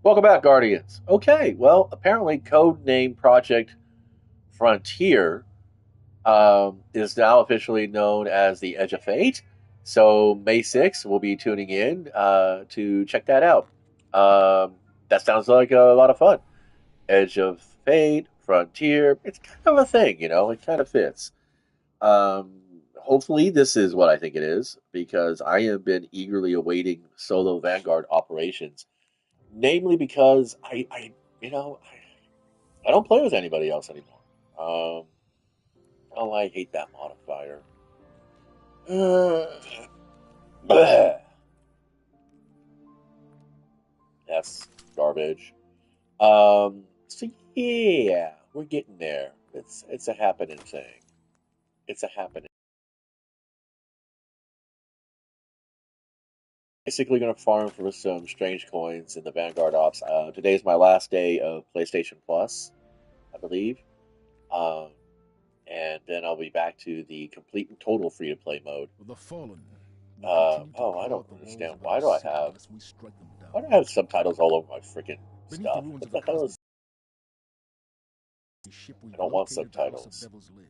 Welcome back, Guardians. Okay, well, apparently Codename Project Frontier is now officially known as the Edge of Fate. So May 6th, we'll be tuning in to check that out. That sounds like a lot of fun. Edge of Fate, Frontier, it's kind of a thing, it kind of fits. Hopefully, this is what I think it is because I have been eagerly awaiting solo Vanguard operations, namely because I don't play with anybody else anymore. Um, oh, I hate that modifier. Bleh. That's garbage. So yeah, we're getting there. It's a happening thing. It's a happening. Basically, gonna farm for some strange coins in the Vanguard Ops. Today's my last day of PlayStation Plus, I believe. Um, and then I'll be back to the complete and total free to play mode. The fallen will continue to I crawl don't out the walls understand. of our city as we strike them Why do down. I have subtitles all over my freaking Beneath the stuff? ruins What of a the hell cosmic is? ship, I we've don't want located the house of subtitles. Devil's Lair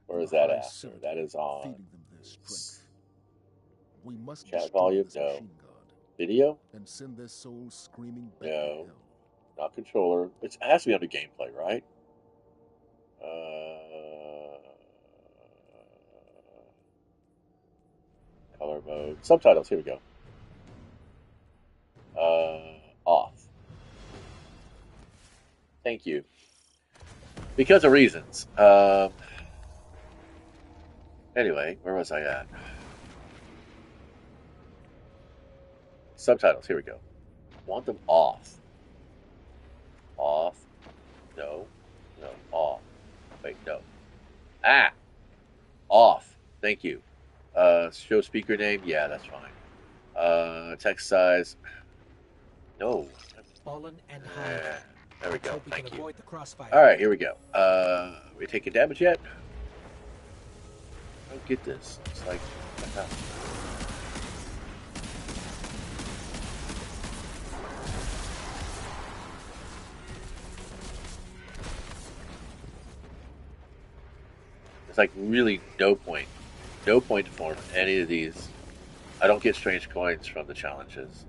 Where and the is that High after? Surgeon That is on feeding them their strength. We must chat destroy volume. this No machine god video. and send their souls screaming back to No, hell. not controller. It has to be under gameplay, right? Uh, color mode. Subtitles. Here we go. Off. Thank you. Because of reasons. Anyway, where was I at? Subtitles. Here we go. Want them off. Off. No. No. Off. Wait. No. Ah. Off. Thank you. Show speaker name. Yeah, that's fine. Text size. No. Fallen and high. Eh, there we Let's go. hope we can Thank you. avoid the crossfire. All right, here we go. We taking damage yet? I don't get this. It's like, it's like really no point to form any of these. I don't get strange coins from the challenges.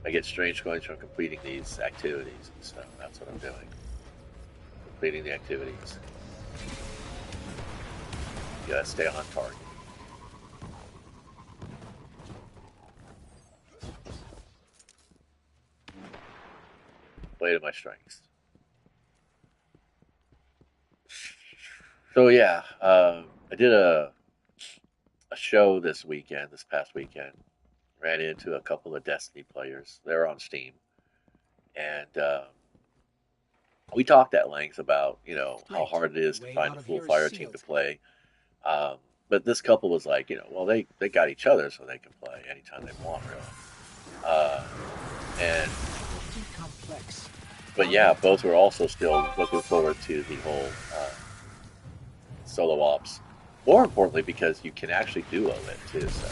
I get strange coins from completing these activities, so that's what I'm doing. Completing the activities. You gotta stay on target. Play to my strengths. So yeah, I did a show this past weekend. Ran into a couple of Destiny players. They're on Steam, and we talked at length about how Great. hard it is The to way find out a of full here is fire team to sealed. play. But this couple was like, well, they got each other, so they can play anytime they want, really. Uh, and Too complex. but Not yeah, enough both were time. also still looking forward to the whole solo ops. More importantly, because you can actually duo it too, so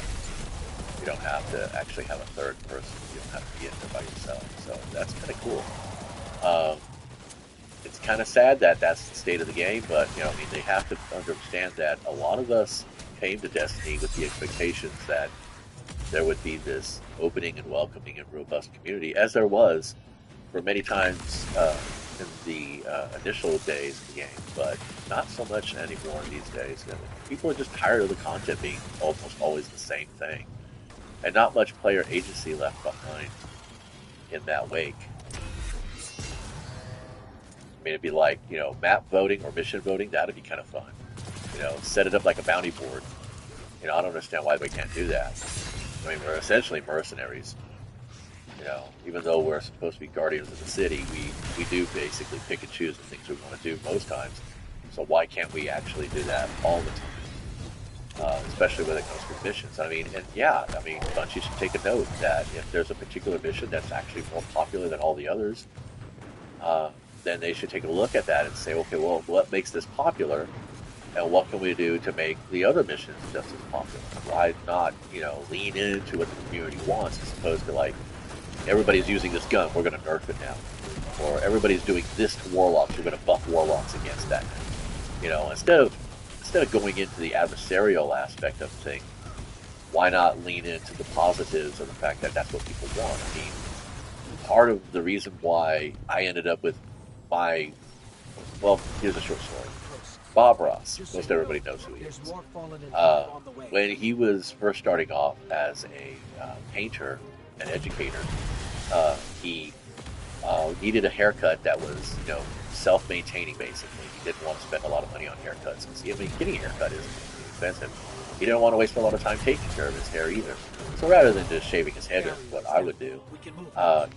you don't have to actually have a third person. You don't have to be in there by yourself. So that's kind of cool. Um, it's kind of sad that that's the state of the game, but I mean, they have to understand that a lot of us came to Destiny with the expectations that there would be this opening and welcoming and robust community, as there was for many times in the initial days of the game, but not so much anymore these days. People are just tired of the content being almost always the same thing, and not much player agency left behind in that wake. I mean, it'd be like, map voting or mission voting. That'd be kind of fun. Set it up like a bounty board. I don't understand why we can't do that. I mean, we're essentially mercenaries. Even though we're supposed to be guardians of the city, we do basically pick and choose the things we want to do most times. So why can't we actually do that all the time? Especially when it comes to missions. I mean, and yeah, I mean, Bungie should take a note that if there's a particular mission that's actually more popular than all the others, uh, then they should take a look at that and say, okay, well, what makes this popular, and what can we do to make the other missions just as popular? Why not, lean into what the community wants as opposed to like everybody's using this gun, we're going to nerf it now. Or everybody's doing this to warlocks, we're going to buff warlocks against that. You know, instead of going into the adversarial aspect of things, why not lean into the positives of the fact that that's what people want? I mean, part of the reason why I ended up with my, well, here's a short story. Bob Ross, most everybody knows who he is. There's more fallen and Uh, on the way. when he was first starting off as a painter and educator, he needed a haircut that was, you know, self-maintaining. Basically, he didn't want to spend a lot of money on haircuts because I mean, getting a haircut is expensive. He didn't want to waste a lot of time taking care of his hair either. So rather than just shaving his head, what I would do,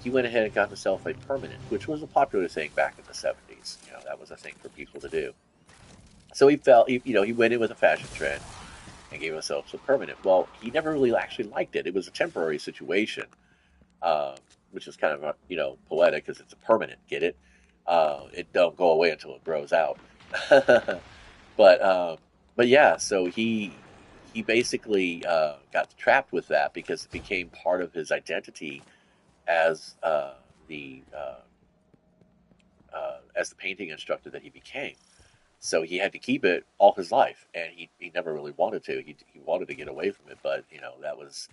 he went ahead and got himself a permanent, which was a popular thing back in the 70s. You know, that was a thing for people to do. So he went in with a fashion trend and gave himself some permanent. Well, he never really actually liked it. It was a temporary situation, um, which is kind of poetic because it's a permanent. Get it? It don't go away until it grows out. but but yeah, so he basically got trapped with that because it became part of his identity as as the painting instructor that he became. So he had to keep it all his life, and he never really wanted to. He wanted to get away from it, but that was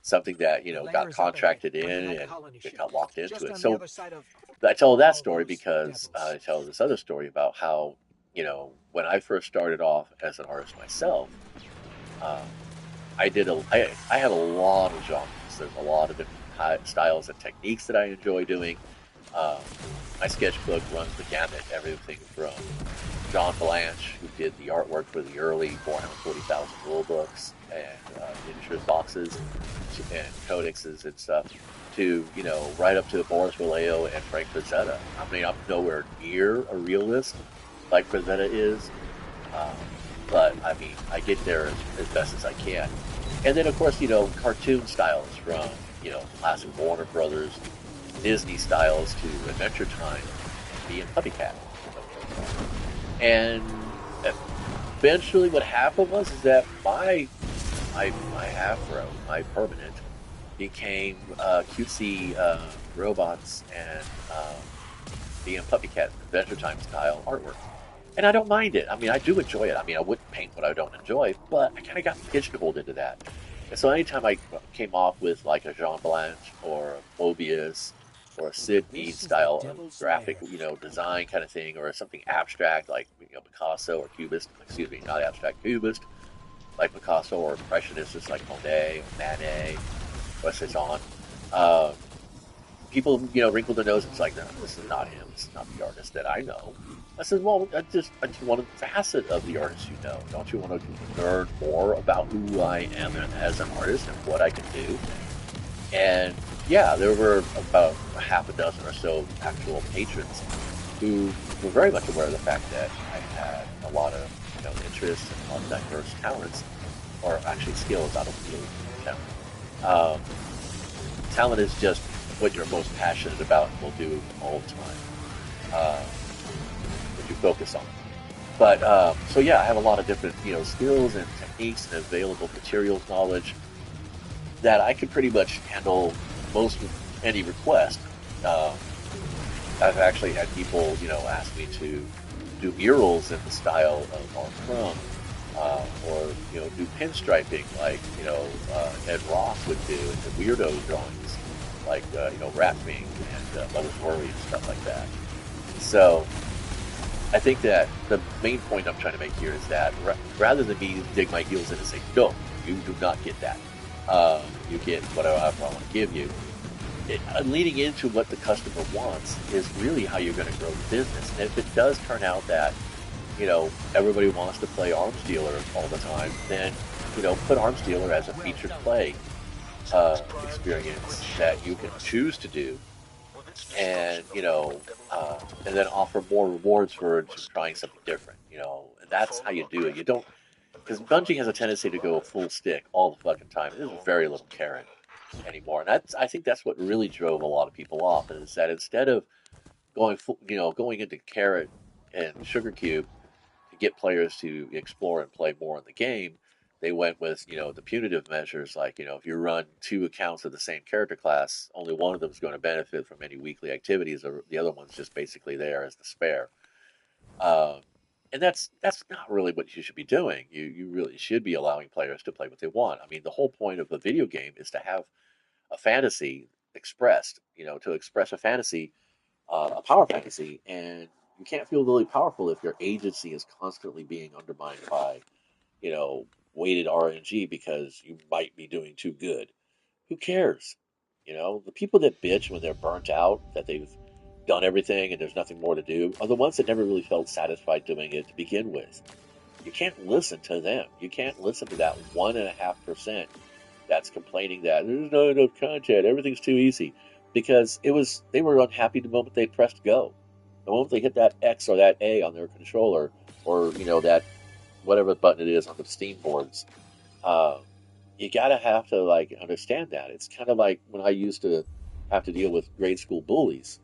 something that got contracted in and it got locked into it. So I tell that story because I tell this other story about how when I first started off as an artist myself, um, I had a lot of genres. There's a lot of different styles and techniques that I enjoy doing. Um, my sketchbook runs the gamut, everything from John Blanche, who did the artwork for the early Warhammer 40,000 rule books and miniatures boxes and codexes and stuff, to right up to Boris Vallejo and Frank Frazetta. I mean, I'm nowhere near a realist like Frazetta is, um, but I mean, I get there as best as I can. And then, of course, cartoon styles from classic Warner Brothers, Disney styles to Adventure Time, being Puppy Cat. And eventually, what happened was is that my afro, my permanent, became cutesy robots and being Puppy Cat Adventure Time style artwork. And I don't mind it. I mean, I do enjoy it. I mean, I wouldn't paint what I don't enjoy, but I kind of got pigeonholed into that. And so anytime I came off with like a Jean Blanche or a Mobius or a Sid Mead style of graphic, design kind of thing, or something abstract like Picasso or Cubist, excuse me, not abstract, Cubist, like Picasso, or Impressionists like Monet or Manet or Cezanne, uh, people, wrinkle their nose. It's like, no, this is not him. This is not the artist that I know. I said, well, I just want a facet of the artist you know. Don't you want to learn more about who I am as an artist and what I can do? And yeah, there were about a half a dozen or so actual patrons who were very much aware of the fact that I had a lot of interests and a lot of diverse talents, or actually skills. I don't really talent. Talent is just what you're most passionate about and will do all the time. What you focus on. But so yeah, I have a lot of different skills and techniques and available materials knowledge that I could pretty much handle most any request. Um, I've actually had people ask me to do murals in the style of Mark Crumb, or do pinstriping like Ed Ross would do, and the weirdo drawings like Rat Wing and Mother's Worry and stuff like that. So I think that the main point I'm trying to make here is that rather than me dig my heels in and say, no, you do not get that. You get whatever I want to give you. Leading into what the customer wants is really how you're going to grow the business. And if it does turn out that, everybody wants to play Arms Dealer all the time, then, put Arms Dealer as a featured play experience that you can choose to do, and and then offer more rewards for just trying something different. And that's how you do it. You don't, because Bungie has a tendency to go full stick all the fucking time. There's very little carrot anymore, and I think that's what really drove a lot of people off. Is that instead of going into carrot and sugar cube to get players to explore and play more in the game, they went with, the punitive measures, like, if you run two accounts of the same character class, only one of them is going to benefit from any weekly activities, or the other one's just basically there as the spare. Um, and that's not really what you should be doing. You really should be allowing players to play what they want. I mean, the whole point of a video game is to have a fantasy expressed, to express a fantasy, a power fantasy, and you can't feel really powerful if your agency is constantly being undermined by, you know, weighted RNG because you might be doing too good. Who cares? The people that bitch when they're burnt out, that they've done everything and there's nothing more to do, are the ones that never really felt satisfied doing it to begin with. You can't listen to them. You can't listen to that 1.5% that's complaining that there's not enough content, everything's too easy. Because they were unhappy the moment they pressed go. The moment they hit that X or that A on their controller, or that whatever button it is on the Steam boards, uh, you gotta have to like understand that. It's kind of like when I used to have to deal with grade school bullies,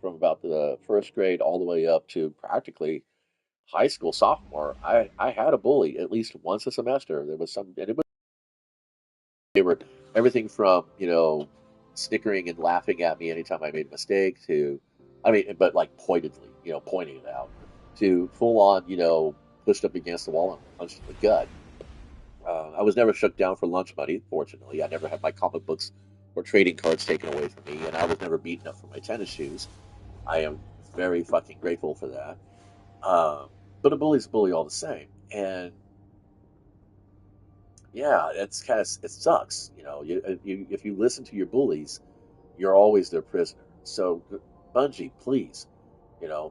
from about the first grade all the way up to practically high school sophomore. I had a bully at least once a semester. There was some, and they were everything from snickering and laughing at me anytime I made a mistake to, I mean, but like pointedly, pointing it out, to full on, pushed up against the wall and punched in the gut. I was never shook down for lunch money, fortunately. I never had my comic books or trading cards taken away from me, and I was never beaten up for my tennis shoes. I am very fucking grateful for that. But a bully's a bully all the same. And yeah, it's kind of, it sucks. If you listen to your bullies, you're always their prisoner. So, Bungie, please,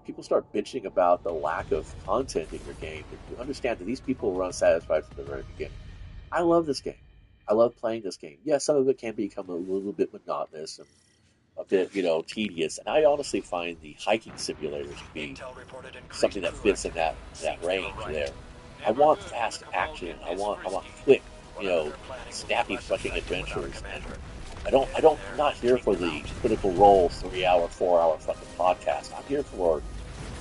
people start bitching about the lack of content in your game. You understand that these people were unsatisfied from the very beginning. I love this game. I love playing this game. Yeah, some of it can become a little bit monotonous and a bit, tedious. And I honestly find the hiking simulators to be something that fits in that range there. I want fast action. I want quick, snappy fucking adventures. And I'm not here for the Critical Role 3 hour, 4 hour fucking podcast. I'm here for,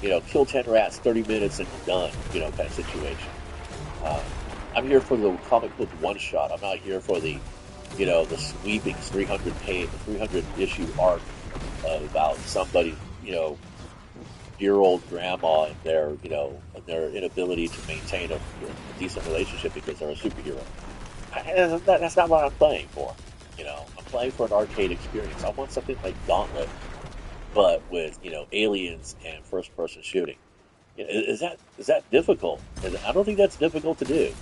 kill 10 rats, 30 minutes and done, kind of situation. I'm here for the comic book one shot. I'm not here for the, the sweeping 300 issue arc about somebody, dear old grandma and their inability to maintain a decent relationship because they're a superhero. That's not what I'm playing for. I'm playing for an arcade experience. I want something like Gauntlet, but with aliens and first person shooting. Is that difficult? And I don't think that's difficult to do.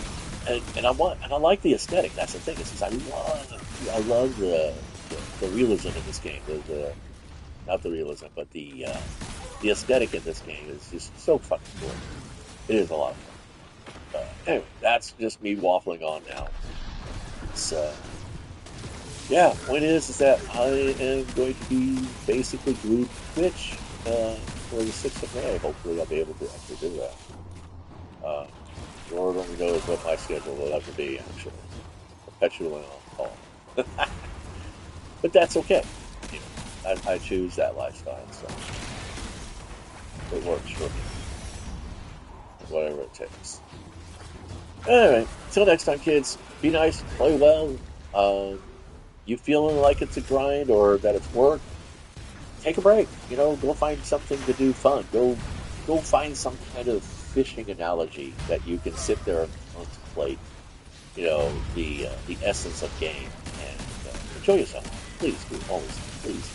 And I like the aesthetic. That's the thing. I love the realism in this game. Not the realism, but the aesthetic in this game is just so fucking cool. It is a lot of fun. Anyway, that's just me waffling on now. So, yeah, point is that I am going to be basically glued to Twitch for the 6th of May. Hopefully I'll be able to actually do that. Lord only knows what my schedule will ever be, actually. Perpetually on call. But that's okay. I choose that lifestyle, so it works for me. Whatever it takes. Anyway, until next time, kids, be nice, play well. You feeling like it's a grind or that it's work, take a break. Go find something to do fun. Go find some kind of fishing analogy that you can sit there and contemplate, the essence of game and enjoy yourself. Please do, always, please.